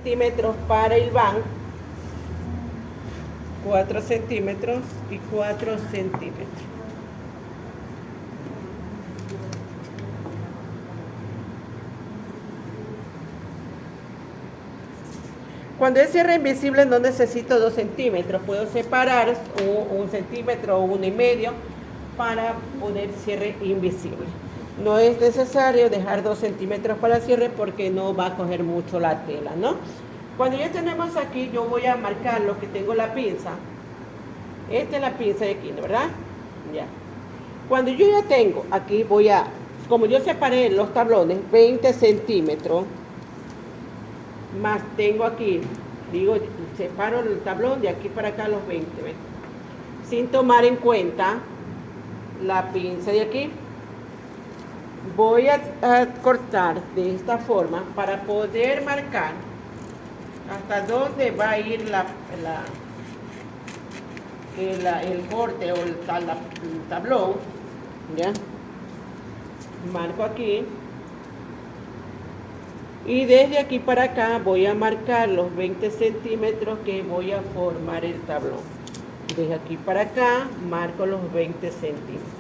centímetros para el van, 4 centímetros y 4 centímetros. Cuando es cierre invisible no necesito 2 centímetros, puedo separar 1 centímetro o 1,5 para poner cierre invisible. No es necesario dejar 2 centímetros para cierre porque no va a coger mucho la tela, ¿no? Cuando ya tenemos aquí, yo voy a marcar lo que tengo la pinza. Esta es la pinza de aquí, ¿verdad? Ya. Cuando yo ya tengo aquí, voy a, como yo separé los tablones, 20 centímetros, más tengo aquí, digo, separo el tablón de aquí para acá los 20, ¿ves? Sin tomar en cuenta la pinza de aquí. Voy a cortar de esta forma para poder marcar hasta dónde va a ir el corte o el tablón, ¿ya? Marco aquí. Y desde aquí para acá voy a marcar los 20 centímetros que voy a formar el tablón. Desde aquí para acá marco los 20 centímetros.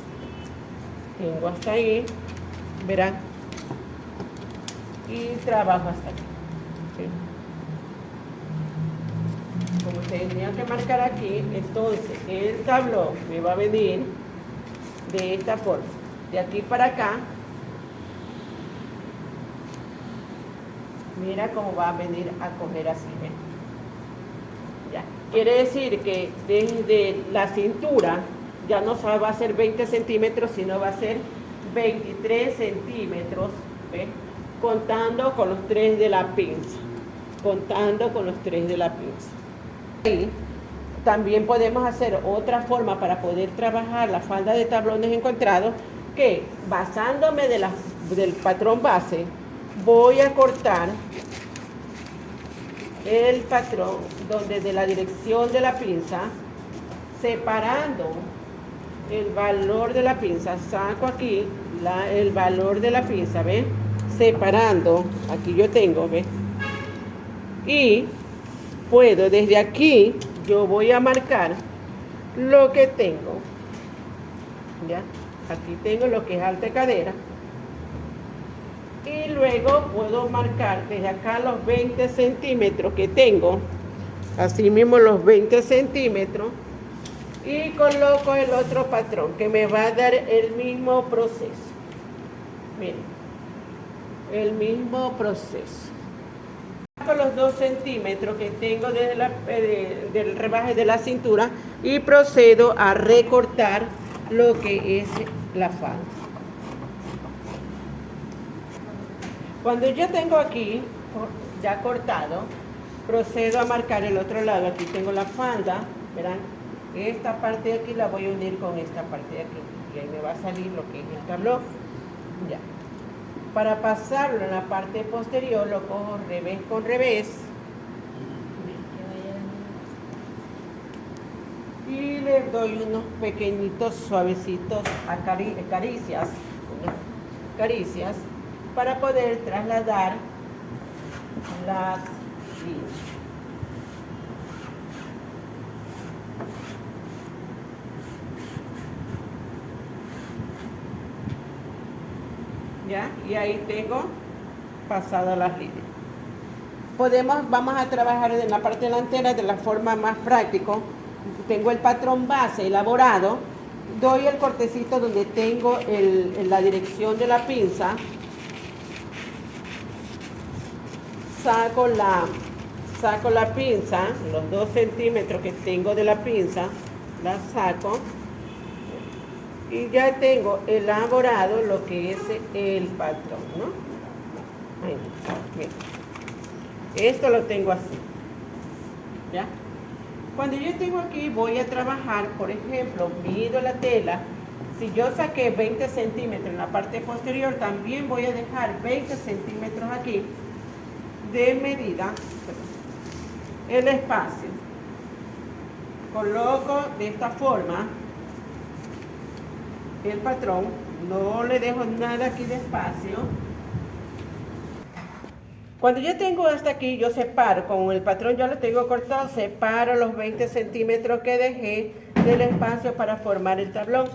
Tengo hasta ahí, verán. Y trabajo hasta aquí. ¿Sí? Como tenía que marcar aquí, entonces el tablón me va a venir de esta forma. De aquí para acá. Mira cómo va a venir a coger así, ¿ven? Ya. Quiere decir que desde la cintura ya no va a ser 20 centímetros, sino va a ser 23 centímetros, ¿ven? Contando con los 3 de la pinza. Contando con los 3 de la pinza. Y también podemos hacer otra forma para poder trabajar la falda de tablones encontrados, que basándome del patrón base, voy a cortar el patrón donde de la dirección de la pinza, separando el valor de la pinza, saco aquí el valor de la pinza, ¿ven? Separando, aquí yo tengo, ¿ven? Y puedo desde aquí, yo voy a marcar lo que tengo, ¿ya? Aquí tengo lo que es alta cadera. Y luego puedo marcar desde acá los 20 centímetros que tengo, así mismo los 20 centímetros, y coloco el otro patrón que me va a dar el mismo proceso. Miren, el mismo proceso. Con los 2 centímetros que tengo desde del rebaje de la cintura y procedo a recortar lo que es la falda. Cuando yo tengo aquí ya cortado, procedo a marcar el otro lado. Aquí tengo la falda, verán, esta parte de aquí la voy a unir con esta parte de aquí y ahí me va a salir lo que es el tablón. Ya. Para pasarlo en la parte posterior lo cojo revés con revés y le doy unos pequeñitos suavecitos caricias para poder trasladar las líneas. ¿Ya? Y ahí tengo pasadas las líneas. Vamos a trabajar en la parte delantera de la forma más práctica. Tengo el patrón base elaborado, doy el cortecito donde tengo la dirección de la pinza, saco la pinza, los 2 centímetros que tengo de la pinza, la saco y ya tengo elaborado lo que es el patrón, ¿no? Ahí, bien. Esto lo tengo así, ¿ya? Cuando yo tengo aquí, voy a trabajar, por ejemplo, mido la tela. Si yo saqué 20 centímetros en la parte posterior, también voy a dejar 20 centímetros aquí de medida el espacio. Coloco de esta forma el patrón, no le dejo nada aquí de espacio. Cuando yo tengo hasta aquí, yo separo, con el patrón ya lo tengo cortado, separo los 20 centímetros que dejé del espacio para formar el tablón.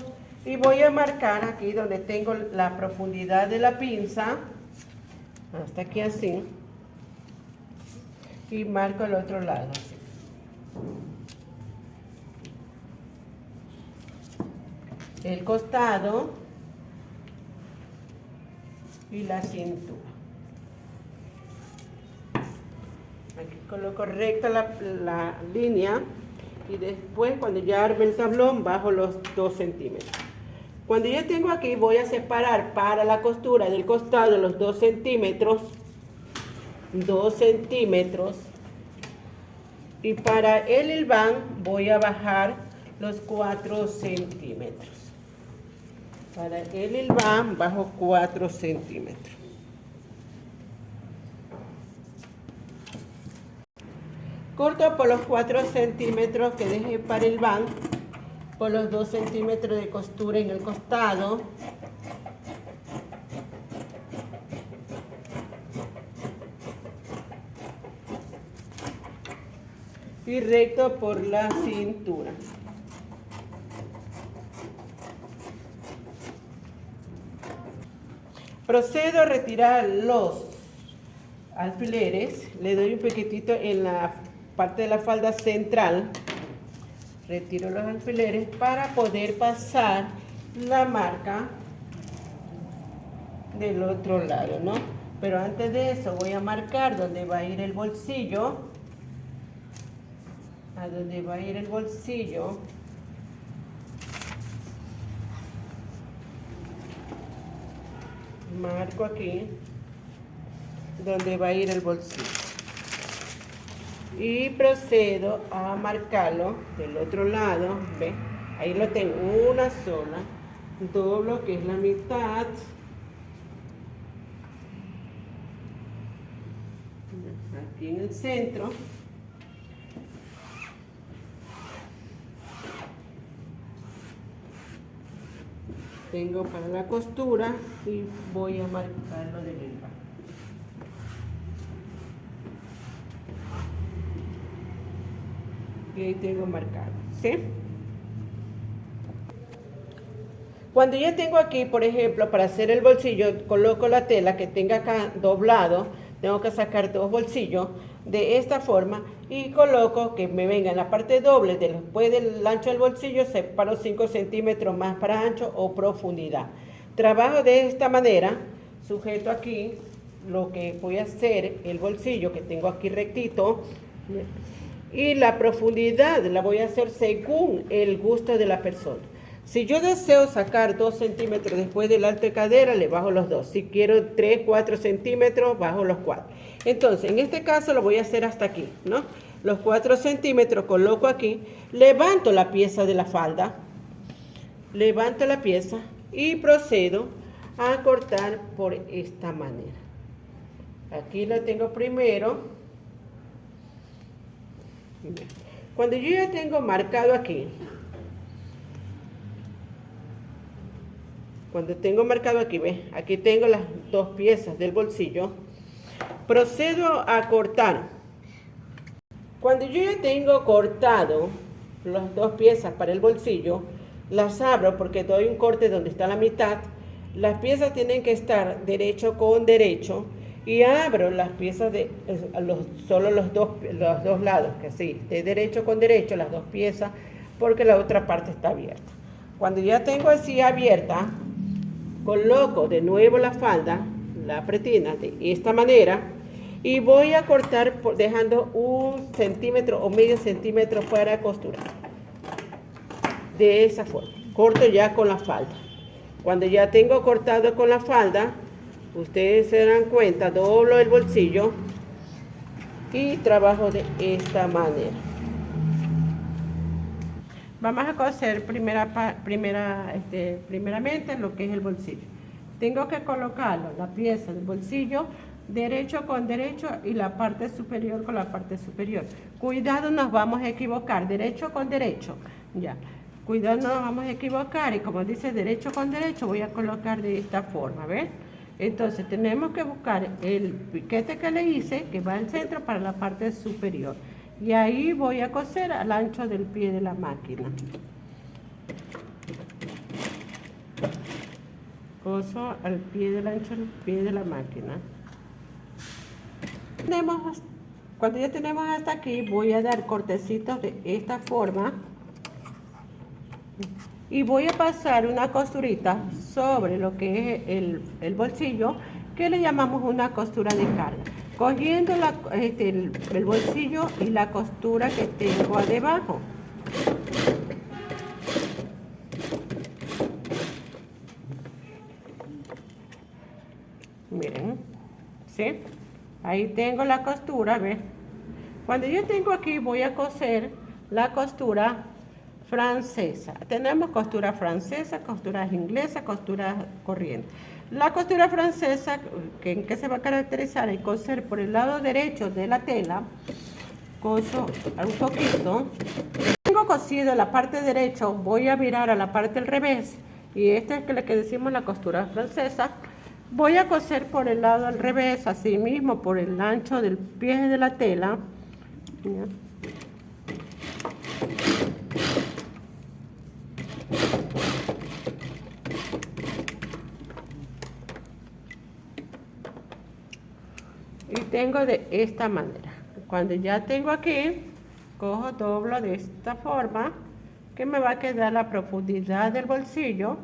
Y voy a marcar aquí donde tengo la profundidad de la pinza, hasta aquí así, y marco el otro lado así. El costado y la cintura. Aquí coloco recta la línea y después cuando ya arme el tablón bajo los 2 centímetros. Cuando ya tengo aquí voy a separar para la costura del costado los 2 centímetros, 2 centímetros, y para el hilván voy a bajar los 4 centímetros. Para el hilván bajo 4 centímetros. Corto por los 4 centímetros que dejé para el hilván, por los 2 centímetros de costura en el costado. Y recto por la cintura. Procedo a retirar los alfileres, le doy un poquitito en la parte de la falda central, retiro los alfileres para poder pasar la marca del otro lado, ¿no? Pero antes de eso voy a marcar dónde va a ir el bolsillo, a dónde va a ir el bolsillo. Marco aquí donde va a ir el bolsillo y procedo a marcarlo del otro lado. ¿Ve? Ahí lo tengo, una sola, doblo que es la mitad, aquí en el centro, tengo para la costura y voy a marcarlo de hilván. Y ahí tengo marcado, ¿sí? Cuando ya tengo aquí, por ejemplo, para hacer el bolsillo, coloco la tela que tenga acá doblado, tengo que sacar 2 bolsillos de esta forma y coloco que me venga en la parte doble, después del ancho del bolsillo, separo 5 centímetros más para ancho o profundidad. Trabajo de esta manera, sujeto aquí lo que voy a hacer, el bolsillo que tengo aquí rectito, y la profundidad la voy a hacer según el gusto de la persona. Si yo deseo sacar 2 centímetros después del alto de cadera, le bajo los 2. Si quiero 3, 4 centímetros, bajo los 4. Entonces, en este caso lo voy a hacer hasta aquí, ¿no? Los 4 centímetros coloco aquí, levanto la pieza de la falda, levanto la pieza y procedo a cortar por esta manera. Aquí lo tengo primero. Cuando yo ya tengo marcado aquí, ¿ves? Aquí tengo las 2 piezas del bolsillo, procedo a cortar. Cuando yo ya tengo cortado las 2 piezas para el bolsillo, las abro porque doy un corte donde está la mitad. Las piezas tienen que estar derecho con derecho y abro las piezas de solo los dos lados, que sí, de derecho con derecho las 2 piezas porque la otra parte está abierta. Cuando ya tengo así abierta, coloco de nuevo la falda, la pretina de esta manera y voy a cortar dejando 1 centímetro o medio centímetro para costurar. De esa forma, corto ya con la falda. Cuando ya tengo cortado con la falda, ustedes se dan cuenta, doblo el bolsillo y trabajo de esta manera. Vamos a coser primeramente lo que es el bolsillo. Tengo que colocarlo, la pieza del bolsillo, derecho con derecho y la parte superior con la parte superior. Cuidado, nos vamos a equivocar, derecho con derecho, ya. Cuidado, no nos vamos a equivocar y como dice derecho con derecho, voy a colocar de esta forma, ¿ven? Entonces tenemos que buscar el piquete que le hice, que va al centro para la parte superior. Y ahí voy a coser al ancho del pie de la máquina. Coso al pie del ancho del pie de la máquina. Cuando ya tenemos hasta aquí, voy a dar cortecitos de esta forma. Y voy a pasar una costurita sobre lo que es el bolsillo, que le llamamos una costura de carga, cogiendo el bolsillo y la costura que tengo debajo. Miren, ¿sí? Ahí tengo la costura, ¿ves? Cuando yo tengo aquí, voy a coser la costura francesa. Tenemos costura francesa, costuras inglesas, costuras corrientes. La costura francesa, ¿en qué se va a caracterizar? En coser por el lado derecho de la tela, coso un poquito. Tengo cosido la parte derecha, voy a virar a la parte al revés, y esta es la que decimos la costura francesa. Voy a coser por el lado al revés, así mismo por el ancho del pie de la tela. ¿Ya? Y tengo de esta manera. Cuando ya tengo aquí, cojo, doblo de esta forma, que me va a quedar la profundidad del bolsillo,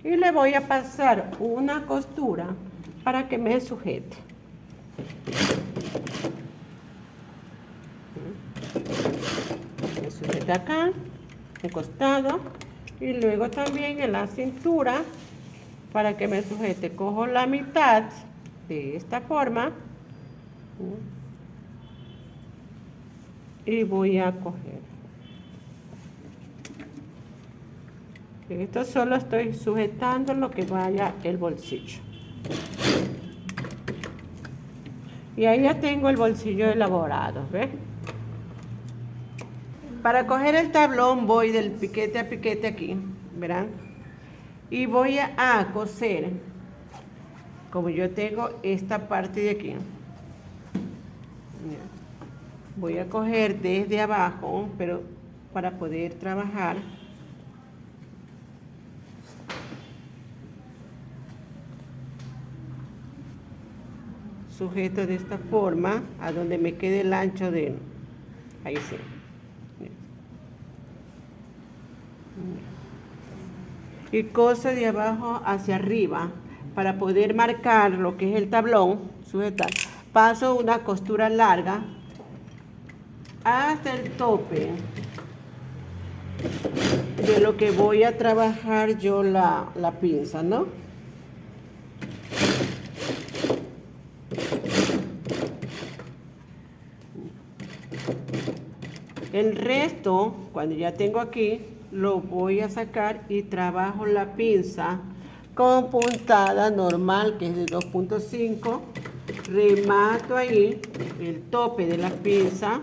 y le voy a pasar una costura para que me sujete. Me sujeta acá, un costado, y luego también en la cintura, para que me sujete. Cojo la mitad de esta forma y voy a coger. Esto solo estoy sujetando lo que vaya el bolsillo. Y ahí ya tengo el bolsillo elaborado, ¿ves? Para coger el tablón voy del piquete a piquete aquí, ¿verán? Y voy a coser, como yo tengo esta parte de aquí. Voy a coger desde abajo, pero para poder trabajar. Sujeto de esta forma a donde me quede el ancho de... Ahí sí. Y coso de abajo hacia arriba para poder marcar lo que es el tablón, sujetar. Paso una costura larga hasta el tope de lo que voy a trabajar yo la pinza, ¿no? El resto, cuando ya tengo aquí, lo voy a sacar y trabajo la pinza con puntada normal, que es de 2.5. Remato ahí el tope de la pinza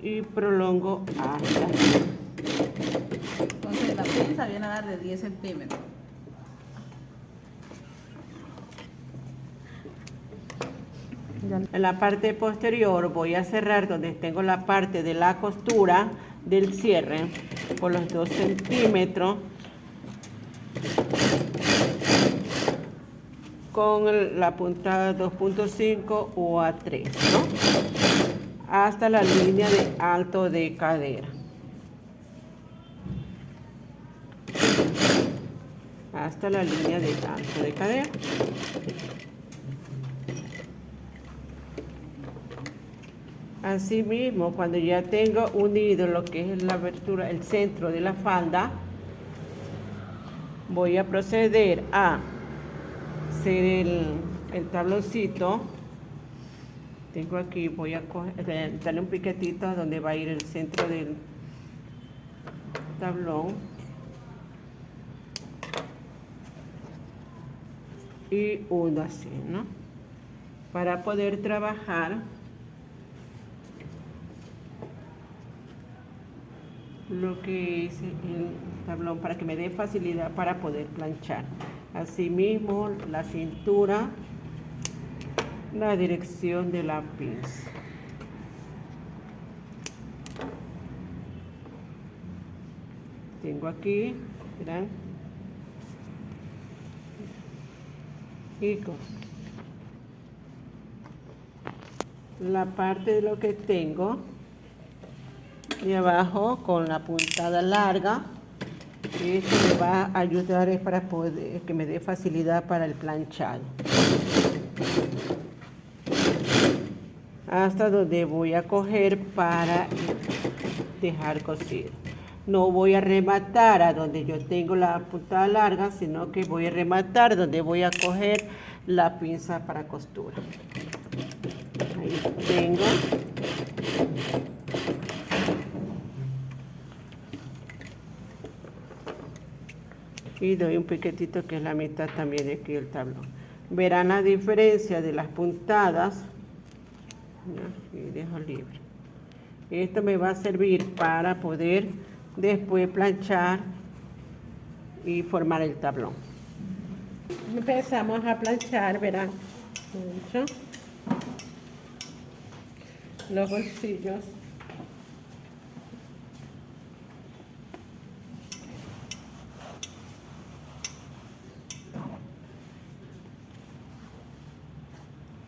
y prolongo hasta aquí. Entonces la pinza viene a dar de 10 centímetros. En la parte posterior voy a cerrar donde tengo la parte de la costura del cierre por los 2 centímetros con la puntada 2.5 o a 3, ¿no? Hasta la línea de alto de cadera. Hasta la línea de alto de cadera. Asimismo, cuando ya tengo unido lo que es la abertura, el centro de la falda, voy a proceder a hacer el tabloncito. Tengo aquí, voy a darle un piquetito a donde va a ir el centro del tablón. Y uno así, ¿no? Para poder trabajar lo que es el tablón, para que me dé facilidad para poder planchar. Asimismo, la cintura, la dirección de la pinza. Tengo aquí, verán, y con la parte de lo que tengo de abajo con la puntada larga. Esto me va a ayudar para poder que me dé facilidad para el planchado. Hasta donde voy a coger para dejar cosido. No voy a rematar a donde yo tengo la puntada larga, sino que voy a rematar donde voy a coger la pinza para costura. Ahí tengo. Y doy un piquetito que es la mitad también de aquí del tablón. Verán la diferencia de las puntadas. Y dejo libre. Esto me va a servir para poder después planchar y formar el tablón. Empezamos a planchar, verán. Los bolsillos.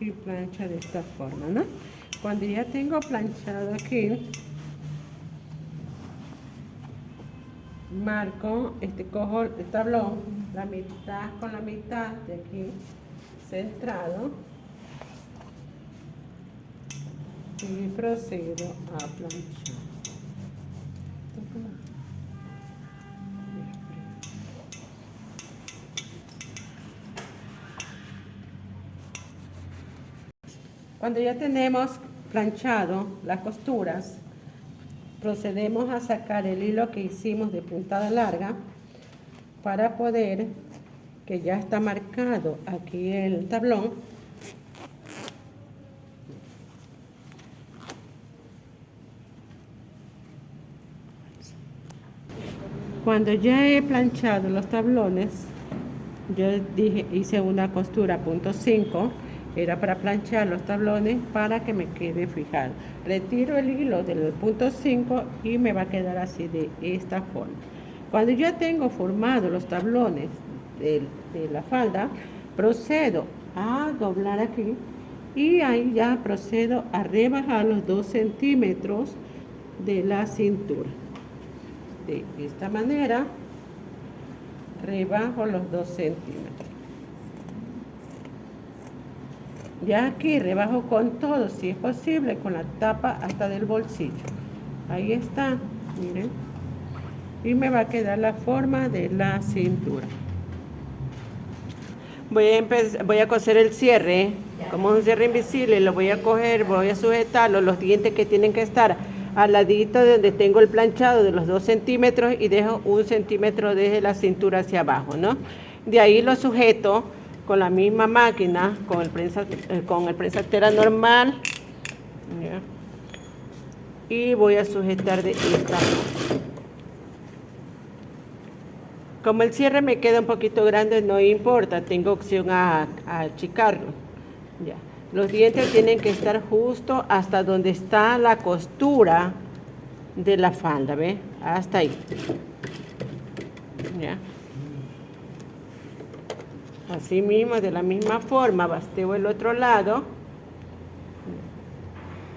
Y plancha de esta forma, ¿no? Cuando ya tengo planchado aquí, marco, cojo el tablón, la mitad con la mitad de aquí, centrado, y procedo a planchar. Cuando ya tenemos planchado las costuras, procedemos a sacar el hilo que hicimos de puntada larga para poder, que ya está marcado aquí el tablón, cuando ya he planchado los tablones, yo hice una costura punto 5, era para planchar los tablones para que me quede fijado. Retiro el hilo del punto 5 y me va a quedar así de esta forma. Cuando ya tengo formado los tablones de la falda, procedo a doblar aquí y ahí ya procedo a rebajar los 2 centímetros de la cintura. De esta manera rebajo los 2 centímetros. Ya aquí rebajo con todo, si es posible, con la tapa hasta del bolsillo. Ahí está, miren. Y me va a quedar la forma de la cintura. Voy a coser el cierre, como es un cierre invisible, lo voy a coger, voy a sujetarlo, los dientes que tienen que estar al ladito de donde tengo el planchado de los 2 centímetros y dejo 1 centímetro desde la cintura hacia abajo, ¿no? De ahí lo sujeto con la misma máquina, con el prensatera normal, ¿ya? Y voy a sujetar de esta forma. Como el cierre me queda un poquito grande, no importa, tengo opción a achicarlo. Ya. Los dientes tienen que estar justo hasta donde está la costura de la falda, ¿ve? Hasta ahí. Ya. Así mismo, de la misma forma, basteo el otro lado,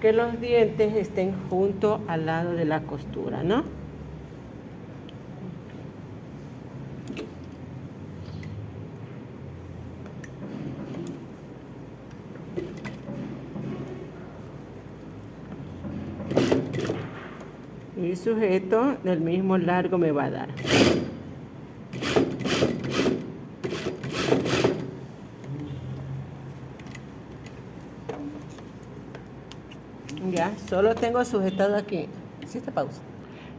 que los dientes estén junto al lado de la costura, ¿no? Y sujeto del mismo largo me va a dar. Ya, solo tengo sujetado aquí. Hiciste pausa.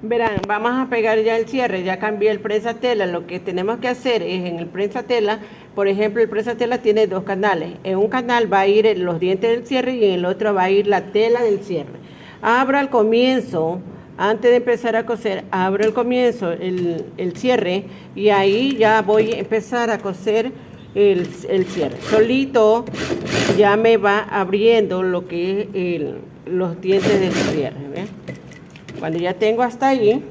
Verán, vamos a pegar ya el cierre, ya cambié el prensatela. Lo que tenemos que hacer es en el prensatela, por ejemplo, el prensatela tiene 2 canales. En un canal va a ir los dientes del cierre y en el otro va a ir la tela del cierre. Abro al comienzo Antes de empezar a coser, abro el comienzo, el cierre, y ahí ya voy a empezar a coser el cierre. Solito ya me va abriendo lo que es los dientes del cierre. ¿Ve? Cuando ya tengo hasta ahí,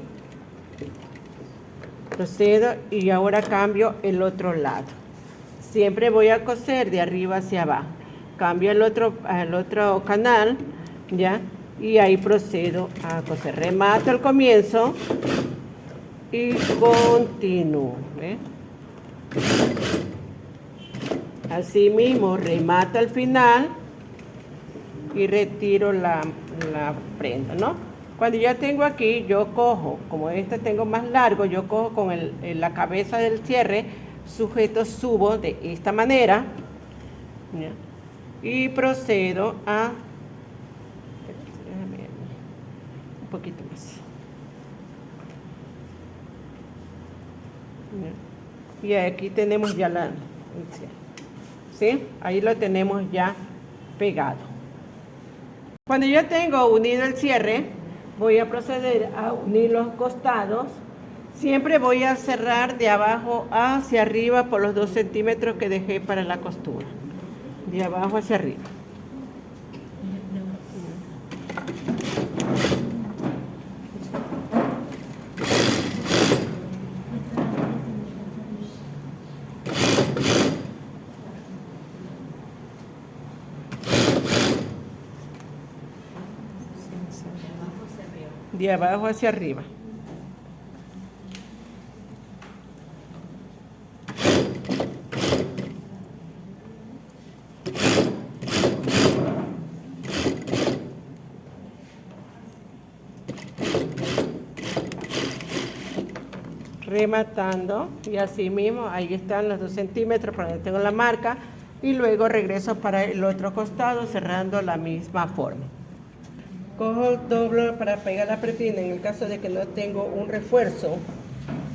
procedo y ahora cambio el otro lado. Siempre voy a coser de arriba hacia abajo. Cambio al otro canal, ¿ya? Y ahí procedo a coser. Remato el comienzo y continúo. ¿Ve? Así mismo remato al final y retiro la prenda, ¿no? Cuando ya tengo aquí, yo cojo, como este tengo más largo, yo cojo con la cabeza del cierre, sujeto, subo de esta manera, ¿ya? Y procedo a un poquito más, ¿ya? Y aquí tenemos ya el cierre, ¿sí? Ahí lo tenemos ya pegado. Cuando ya tengo unido el cierre, voy a proceder a unir los costados. Siempre voy a cerrar de abajo hacia arriba por los 2 centímetros que dejé para la costura. De abajo hacia arriba. De abajo hacia arriba. Rematando y así mismo ahí están los 2 centímetros para donde tengo la marca y luego regreso para el otro costado cerrando la misma forma. Cojo, doblo para pegar la pretina. En el caso de que no tengo un refuerzo,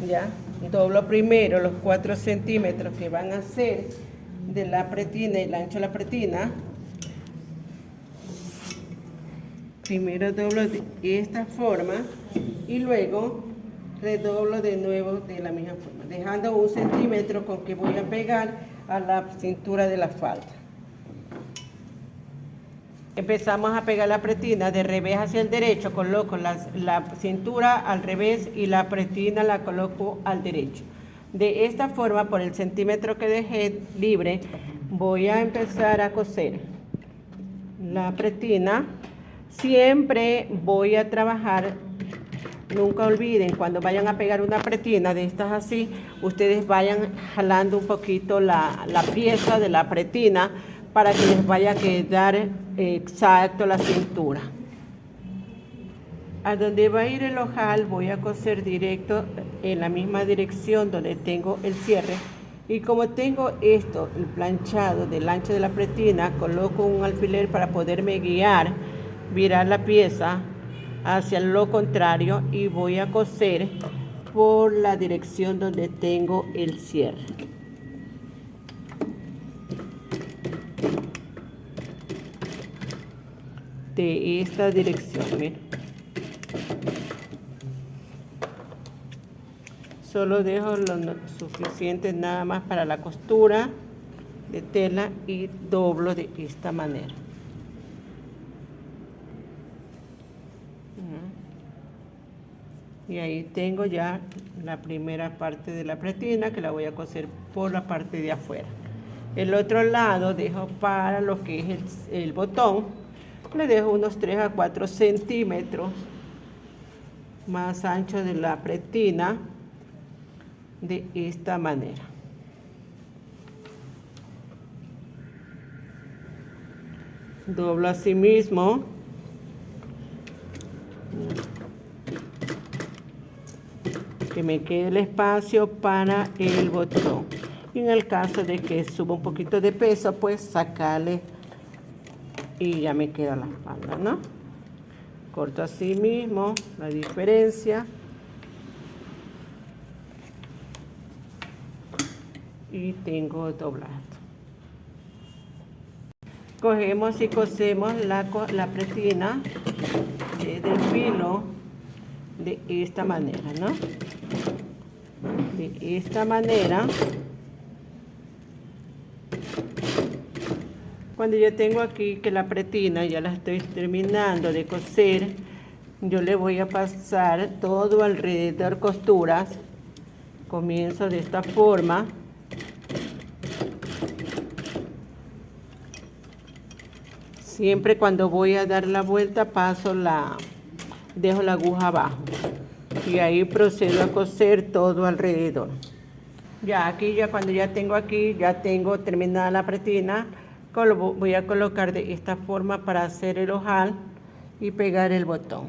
ya doblo primero los 4 centímetros que van a ser de la pretina y el ancho de la pretina. Primero doblo de esta forma y luego redoblo de nuevo de la misma forma, dejando 1 centímetro con que voy a pegar a la cintura de la falda. Empezamos a pegar la pretina de revés hacia el derecho, coloco la cintura al revés y la pretina la coloco al derecho. De esta forma, por el centímetro que dejé libre, voy a empezar a coser la pretina. Siempre voy a trabajar, nunca olviden, cuando vayan a pegar una pretina de estas así, ustedes vayan jalando un poquito la pieza de la pretina para que les vaya a quedar exacto la cintura. A donde va a ir el ojal voy a coser directo en la misma dirección donde tengo el cierre. Y como tengo esto, el planchado del ancho de la pretina, coloco un alfiler para poderme guiar, virar la pieza hacia lo contrario y voy a coser por la dirección donde tengo el cierre. De esta dirección, miren. Solo dejo lo suficiente nada más para la costura de tela y doblo de esta manera. Y ahí tengo ya la primera parte de la pretina que la voy a coser por la parte de afuera. El otro lado dejo para lo que es el botón. Le dejo unos 3 a 4 centímetros más ancho de la pretina de esta manera. Doblo así mismo. Que me quede el espacio para el botón. Y en el caso de que suba un poquito de peso, pues sacarle y ya me queda la falda, ¿no? Corto así mismo la diferencia y tengo doblado. Cogemos y cosemos la pretina del filo de esta manera, ¿no? De esta manera. Cuando yo tengo aquí que la pretina ya la estoy terminando de coser, yo le voy a pasar todo alrededor costuras. Comienzo de esta forma. Siempre cuando voy a dar la vuelta dejo la aguja abajo. Y ahí procedo a coser todo alrededor. Ya aquí, cuando ya tengo terminada la pretina, voy a colocar de esta forma para hacer el ojal y pegar el botón.